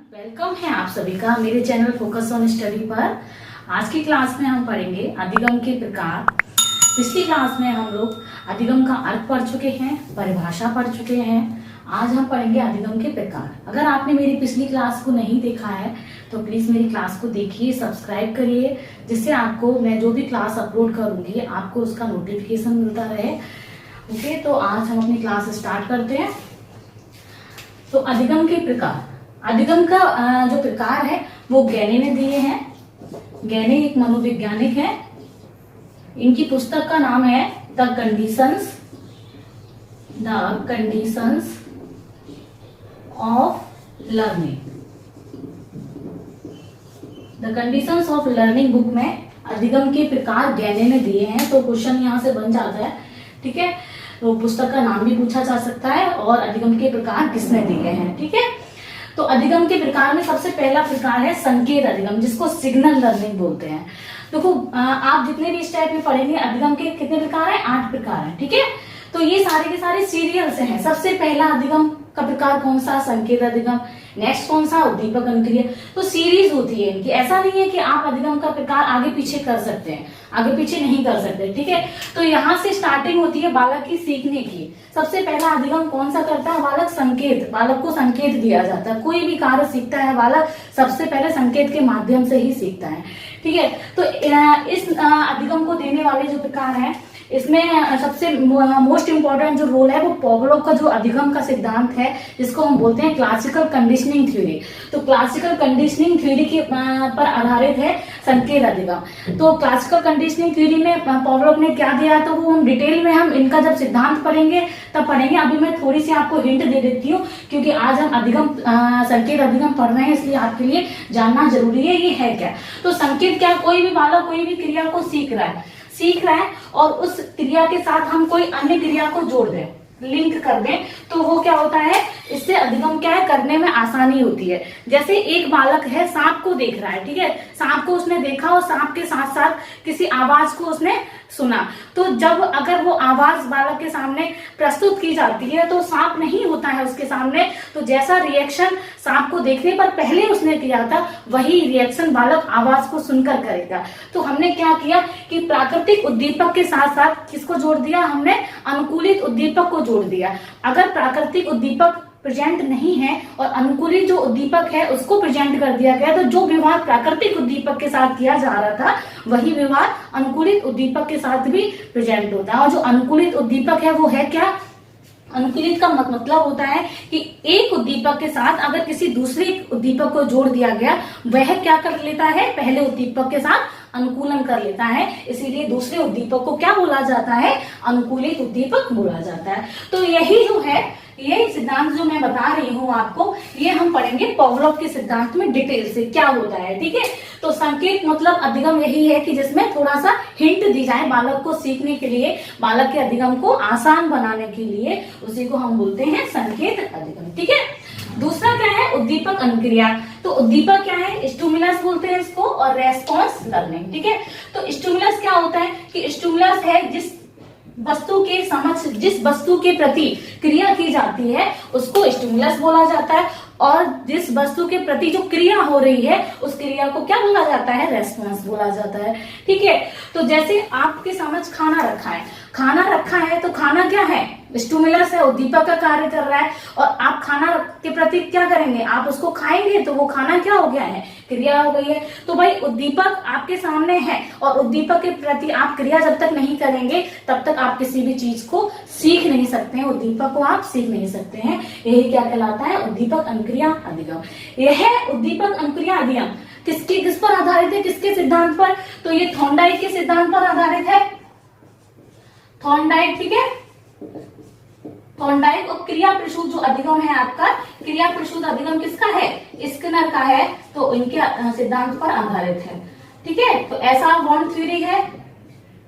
Welcome है आप सभी का मेरे चैनल फोकस ऑन स्टडी पर। आज की क्लास में हम पढ़ेंगे अधिगम के प्रकार। पिछली क्लास में हम लोग अधिगम का अर्थ पढ़ चुके हैं, परिभाषा पढ़ चुके हैं। आज हम पढ़ेंगे अधिगम के प्रकार। अगर आपने मेरी पिछली क्लास को नहीं देखा है तो प्लीज मेरी क्लास को देखिए, सब्सक्राइब करिए, जिससे आपको मैं जो भी क्लास अपलोड करूंगी आपको उसका नोटिफिकेशन मिलता रहे। ओके, तो आज हम अपनी क्लास स्टार्ट करते हैं। तो अधिगम के प्रकार, अधिगम का जो प्रकार है वो गैने ने दिए हैं। गैने एक मनोवैज्ञानिक है। इनकी पुस्तक का नाम है the conditions of learning. The conditions of learning book में अधिगम के प्रकार गैने ने दिए हैं। तो क्वेश्चन यहाँ से बन जाता है, ठीक है। तो पुस्तक का नाम भी पूछा जा सकता है और अधिगम के प्रकार किसने दिए हैं, ठीक है। तो अधिगम के प्रकार में सबसे पहला प्रकार है संकेत अधिगम, जिसको सिग्नल लर्निंग बोलते हैं। देखो आप जितने भी इस टाइप में पढ़ेंगे अधिगम के कितने प्रकार है, 8 प्रकार है, ठीक है। तो ये सारे के सारे सीरियल से हैं। सबसे पहला अधिगम का प्रकार कौन सा, संकेत अधिगम। नेक्स्ट कौन सा, उद्दीपक अनुक्रिया। तो सीरीज होती है इनकी। ऐसा नहीं है कि आप अधिगम का प्रकार आगे पीछे कर सकते हैं, आगे पीछे नहीं कर सकते, ठीक है। तो यहाँ से स्टार्टिंग होती है बालक की सीखने की। सबसे पहला अधिगम कौन सा करता है, बालक संकेत। बालक को संकेत दिया जाता है। कोई भी कार्य सीखता है बालक सबसे पहले संकेत के माध्यम से ही सीखता है, ठीक है। तो इस अधिगम को देने वाले जो प्रकार है, इसमें सबसे मोस्ट इंपॉर्टेंट जो रोल है वो पावलोव का जो अधिगम का सिद्धांत है, जिसको हम बोलते हैं क्लासिकल कंडीशनिंग थ्योरी। तो क्लासिकल कंडीशनिंग थ्योरी के पर आधारित है संकेत अधिगम। तो क्लासिकल कंडीशनिंग थ्योरी में पावलोव ने क्या दिया, तो वो हम डिटेल में हम इनका जब सिद्धांत पढ़ेंगे तब पढ़ेंगे। अभी मैं थोड़ी सी आपको हिंट दे देती हूँ, क्योंकि आज हम अधिगम संकेत अधिगम पढ़ रहे हैं, इसलिए आपके लिए जानना जरूरी है ये है क्या। तो संकेत क्या, कोई भी बालक कोई भी क्रिया को सीख रहा है और उस क्रिया के साथ हम कोई अन्य क्रिया को जोड़ दें, लिंक कर दें, तो वो क्या होता है, इससे अधिगम क्या है, करने में आसानी होती है। जैसे एक बालक है, सांप को देख रहा है, ठीक है। सांप को उसने देखा और सांप के साथ साथ किसी आवाज को उसने सुना। तो जब अगर वो आवाज बालक के सामने प्रस्तुत की जाती है तो सांप नहीं होता है उसके सामने, तो जैसा रिएक्शन सांप को देखने पर पहले उसने किया था वही रिएक्शन बालक आवाज को सुनकर करेगा। तो हमने क्या किया कि प्राकृतिक उद्दीपक के साथ साथ किसको जोड़ दिया, हमने अनुकूलित उद्दीपक को जोड़ दिया। अगर प्राकृतिक उद्दीपक प्रेजेंट नहीं है और अनुकूलित जो उद्दीपक है उसको प्रेजेंट कर दिया गया, तो जो व्यवहार प्राकृतिक उद्दीपक के साथ किया जा रहा था वही व्यवहार अनुकूलित उद्दीपक के साथ भी प्रेजेंट होता है। और जो अनुकूलित उद्दीपक है वो है क्या, अनुकूलित का मतलब होता है कि एक उद्दीपक के साथ अगर किसी दूसरे उद्दीपक को जोड़ दिया गया, वह क्या कर लेता है, पहले उद्दीपक के साथ अनुकूलन कर लेता है। इसीलिए दूसरे उद्दीपक को क्या बोला जाता है, अनुकूलित उद्दीपक बोला जाता है। तो यही जो है, ये सिद्धांत जो मैं बता रही हूँ आपको, ये हम पढ़ेंगे पावलोव के सिद्धांत में डिटेल से क्या होता है, ठीक है। तो संकेत मतलब अधिगम यही है कि जिसमें थोड़ा सा हिंट दी जाए बालक को सीखने के लिए, बालक के अधिगम को आसान बनाने के लिए, उसी को हम बोलते हैं संकेत अधिगम, ठीक है। दूसरा क्या है, उद्दीपक अनुक्रिया। तो उद्दीपक क्या है, स्टिमुलस बोलते हैं इसको, और रेस्पॉन्स लर्निंग, ठीक है। तो स्टिमुलस क्या होता है कि स्टिमुलस है जिस वस्तु के समक्ष जिस वस्तु के प्रति क्रिया की जाती है उसको स्टिमुलस बोला जाता है, और जिस वस्तु के प्रति जो क्रिया हो रही है उस क्रिया को क्या बोला जाता है, रेस्पॉन्स बोला जाता है, ठीक है। तो जैसे आपके समक्ष खाना रखा है तो खाना क्या है, स्टिमुलस है, उद्दीपक का कार्य कर रहा है, और आप खाना के प्रति क्या करेंगे, आप उसको खाएंगे, तो वो खाना क्या हो गया है, क्रिया हो गई है। तो भाई उद्दीपक आपके सामने है और उद्दीपक के प्रति आप क्रिया जब तक नहीं करेंगे तब तक आप किसी भी चीज को सीख नहीं सकते हैं, उद्दीपक को आप सीख नहीं सकते हैं। यही क्या कहलाता है, उद्दीपक अनुक्रिया अधिगम। यह उद्दीपक अनुक्रिया अधिगम किस पर आधारित है, किसके सिद्धांत पर, तो ये थॉर्नडाइक के सिद्धांत पर आधारित है। थॉर्नडाइक, ठीक है। थॉर्नडाइक और क्रिया प्रसूत जो अधिगम है आपका, क्रिया प्रसूत अधिगम किसका है, स्किनर का है, तो इनके सिद्धांत पर आधारित है, ठीक है। तो एसआर बॉन्ड थ्योरी है,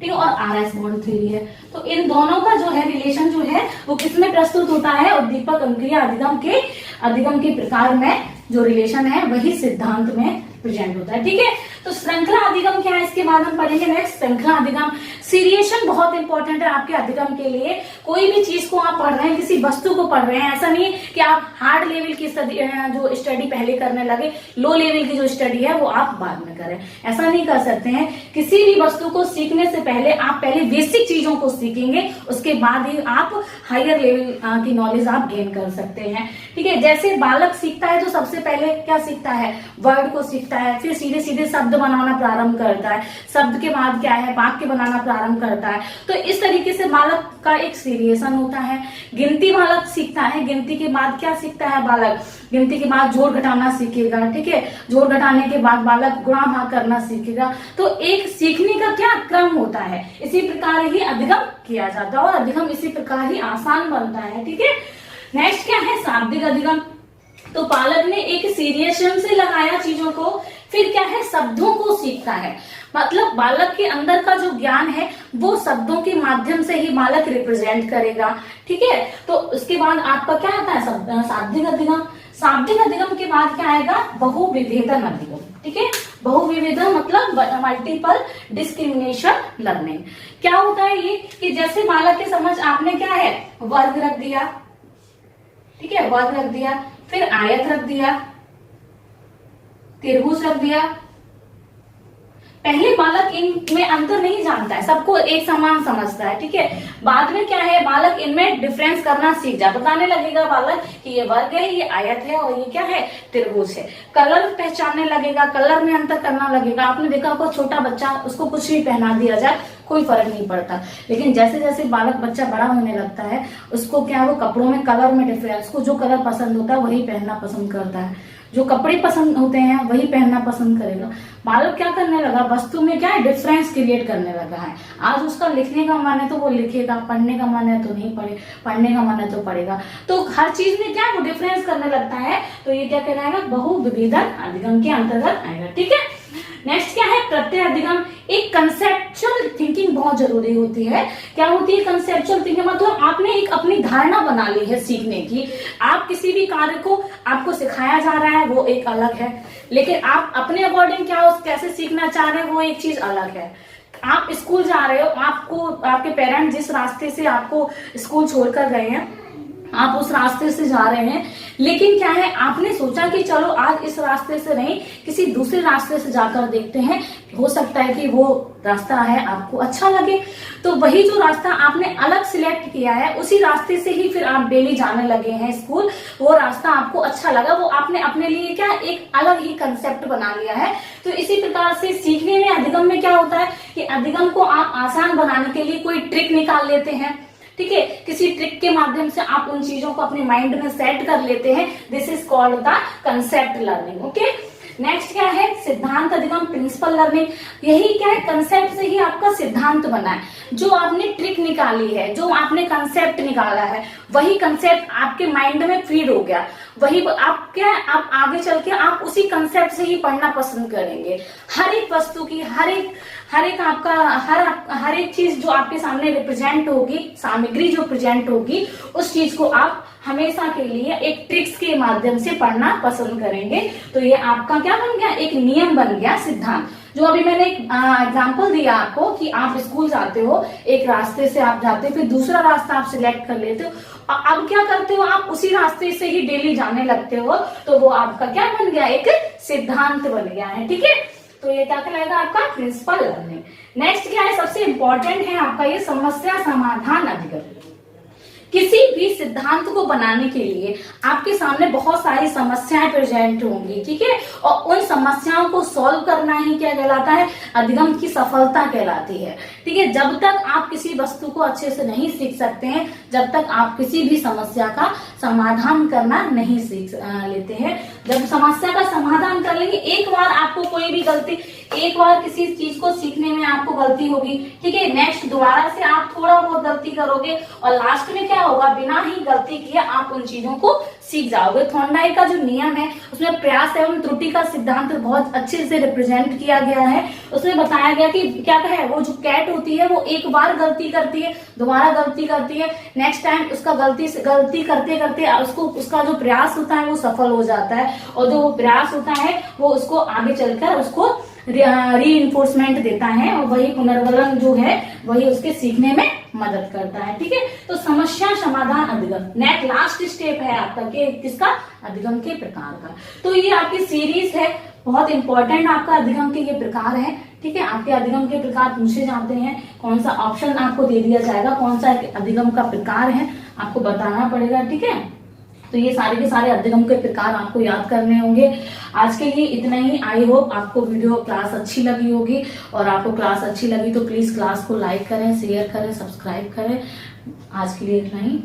ठीक है, और आरएस बॉन्ड थ्योरी है। तो इन दोनों का जो है रिलेशन जो है वो किसमें प्रस्तुत होता है, उद्दीपक अनुक्रिया अधिगम के प्रकार में जो रिलेशन है वही सिद्धांत में प्रेजेंट होता है, ठीक है। तो श्रृंखला अधिगम क्या है, इसके बाद हम पढ़ेंगे नेक्स्ट श्रृंखला अधिगम। सीरिएशन बहुत इंपॉर्टेंट है आपके अधिगम के लिए। कोई भी चीज को आप पढ़ रहे हैं, किसी वस्तु को पढ़ रहे हैं, ऐसा नहीं कि आप हार्ड लेवल की जो स्टडी पहले करने लगे, लो लेवल की जो स्टडी है वो आप बाद में करें, ऐसा नहीं कर सकते हैं। किसी भी वस्तु को सीखने से पहले आप पहले बेसिक चीजों को सीखेंगे, उसके बाद ही आप हायर लेवल की नॉलेज आप गेन कर सकते हैं। ठीक है, जैसे बालक सीखता है तो सबसे पहले क्या सीखता है, वर्ड को सीखता है, फिर सीधे सीधे शब्द बनाना प्रारंभ करता है, शब्द के बाद क्या है, वाक्य बनाना प्रारंभ करता है। तो इस तरीके से बालक का एक सीरिएशन होता है। गिनती बालक सीखता है, गिनती के बाद क्या सीखता है बालक, गिनती के बाद जोड़ घटाना सीखेगा। ठीक है, जोड़ घटाने के बाद बालक गुणा भाग करना सीखेगा। तो एक सीखने का क्या क्रम होता है, इसी प्रकार ही अधिगम किया जाता है और अधिगम इसी प्रकार ही आसान बनता है। ठीक है, नेक्स्ट क्या है, शाब्दिक अधिगम। तो बालक ने एक सीरिएशन से लगाया चीजों को, फिर क्या है, शब्दों को सीखता है। मतलब बालक के अंदर का जो ज्ञान है वो शब्दों के माध्यम से ही बालक रिप्रेजेंट करेगा। ठीक है, तो उसके बाद आपका क्या आता है, शाब्दिक अधिगम। शाब्दिक अधिगम के बाद क्या आएगा, बहुविभेदन अधिगम। ठीक है, बहुविभेदन मतलब मल्टीपल डिस्क्रिमिनेशन लर्निंग। क्या होता है ये कि जैसे बालक के समझ आपने क्या है, वर्ग रख दिया, ठीक है, वर्ग रख दिया, फिर आयत रख दिया, त्रिभुज रख दिया। पहले बालक इनमें अंतर नहीं जानता है, सबको एक समान समझता है। ठीक है, बाद में क्या है, बालक इनमें डिफरेंस करना सीख जाए, बताने लगेगा बालक कि ये वर्ग है, ये आयत है और ये क्या है, त्रिभुज है। कलर पहचानने लगेगा, कलर में अंतर करना लगेगा। आपने देखा होगा छोटा बच्चा, उसको कुछ भी पहना दिया जाए कोई फर्क नहीं पड़ता, लेकिन जैसे जैसे बालक बच्चा बड़ा होने लगता है उसको क्या, वो कपड़ों में कलर में डिफरेंस, उसको जो कलर पसंद होता है वही पहनना पसंद करता है, जो कपड़े पसंद होते हैं वही पहनना पसंद करेगा। बालक क्या करने लगा, वस्तु में क्या है, डिफरेंस क्रिएट करने लगा है। आज उसका लिखने का मन है तो वो लिखेगा, पढ़ने का मन है तो नहीं पढ़े, पढ़ने का मन है तो पढ़ेगा। तो हर चीज में क्या है, वो डिफरेंस करने लगता है। तो ये क्या कहलाएगा, बहुविभेदन अधिगम के अंतर्गत आएगा। ठीक है, नेक्स्ट क्या है, प्रत्यय अधिगम। एक कंसेप्चुअल थिंकिंग बहुत जरूरी होती है। क्या होती है कंसेप्चुअल थिंकिंग, मतलब आपने एक अपनी धारणा बना ली है सीखने की। आप किसी भी कार्य को आपको सिखाया जा रहा है वो एक अलग है, लेकिन आप अपने अकॉर्डिंग क्या कैसे सीखना चाह रहे हैं वो एक चीज अलग है। आप स्कूल जा रहे हो, आपको आपके पेरेंट्स जिस रास्ते से आपको स्कूल छोड़कर गए हैं, आप उस रास्ते से जा रहे हैं, लेकिन क्या है, आपने सोचा कि चलो आज इस रास्ते से नहीं किसी दूसरे रास्ते से जाकर देखते हैं, हो सकता है कि वो रास्ता है आपको अच्छा लगे। तो वही जो रास्ता आपने अलग सिलेक्ट किया है उसी रास्ते से ही फिर आप डेली जाने लगे हैं स्कूल, वो रास्ता आपको अच्छा लगा, वो आपने अपने लिए क्या एक अलग ही कंसेप्ट बना लिया है। तो इसी प्रकार से सीखने में अधिगम में क्या होता है कि अधिगम को आप आसान बनाने के लिए कोई ट्रिक निकाल लेते हैं। ठीक है, किसी ट्रिक के माध्यम से आप उन चीजों को अपने माइंड में सेट कर लेते हैं। This is called the concept learning. Okay, next क्या है, सिद्धांत अधिगम, प्रिंसिपल लर्निंग। यही क्या है, कंसेप्ट से ही आपका सिद्धांत बना है। जो आपने ट्रिक निकाली है, जो आपने कंसेप्ट निकाला है, वही कंसेप्ट आपके माइंड में फीड हो गया, वही आप क्या है, आप आगे चल के आप उसी कंसेप्ट से ही पढ़ना पसंद करेंगे। हर एक वस्तु की, हर एक आपका हर एक चीज जो आपके सामने रिप्रेजेंट होगी, सामग्री जो प्रेजेंट होगी, उस चीज को आप हमेशा के लिए एक ट्रिक्स के माध्यम से पढ़ना पसंद करेंगे। तो ये आपका क्या बन गया, एक नियम बन गया, सिद्धांत। जो अभी मैंने एक एग्जाम्पल दिया आपको कि आप स्कूल जाते हो, एक रास्ते से आप जाते हो, फिर दूसरा रास्ता आप सिलेक्ट कर लेते हो, अब क्या करते हो, आप उसी रास्ते से ही डेली जाने लगते हो, तो वो आपका क्या बन गया, एक सिद्धांत बन गया है। ठीक है, तो ये क्या कहलाएगा, आपका प्रिंसिपल लर्निंग। नेक्स्ट क्या है, सबसे इंपॉर्टेंट है आपका ये समस्या समाधान अधिगम। किसी भी सिद्धांत को बनाने के लिए आपके सामने बहुत सारी समस्याएं प्रेजेंट होंगी। ठीक है, और उन समस्याओं को सॉल्व करना ही क्या कहलाता है, अधिगम की सफलता कहलाती है। ठीक है, जब तक आप किसी वस्तु को अच्छे से नहीं सीख सकते हैं, जब तक आप किसी भी समस्या का समाधान करना नहीं सीख लेते हैं। जब समस्या का समाधान कर लेंगे, एक बार आपको कोई भी गलती, एक बार किसी चीज को सीखने में आपको गलती होगी, ठीक है, नेक्स्ट दोबारा से आप थोड़ा बहुत गलती करोगे और लास्ट में क्या होगा, बिना ही गलती किए आप उन चीजों को सीख जाओगे। थॉर्नडाइक का जो नियम है उसमें प्रयास एवं त्रुटि का सिद्धांत बहुत अच्छे से रिप्रेजेंट किया गया है। उसमें बताया गया कि क्या है, वो जो कैट होती है वो एक बार गलती करती है, दोबारा गलती करती है, नेक्स्ट टाइम उसका गलती करते करते उसका जो प्रयास होता है वो सफल हो जाता है, और जो प्रयास होता है वो उसको आगे चलकर उसको री इन्फोर्समेंट देता है और वही पुनर्वलन जो है वही उसके सीखने में मदद करता है। ठीक है, तो समस्या समाधान अधिगम नेक्स्ट लास्ट स्टेप है आपका कि किसका, अधिगम के प्रकार का। तो ये आपकी सीरीज है, बहुत इंपॉर्टेंट आपका अधिगम के ये प्रकार है। ठीक है, आपके अधिगम के प्रकार पूछे जाते हैं, कौन सा ऑप्शन आपको दे दिया जाएगा, कौन सा अधिगम का प्रकार है आपको बताना पड़ेगा। ठीक है, तो ये सारे के सारे अधिगम के प्रकार आपको याद करने होंगे। आज के लिए इतना ही। आई होप आपको वीडियो क्लास अच्छी लगी होगी, और आपको क्लास अच्छी लगी तो प्लीज क्लास को लाइक करें, शेयर करें, सब्सक्राइब करें। आज के लिए इतना ही।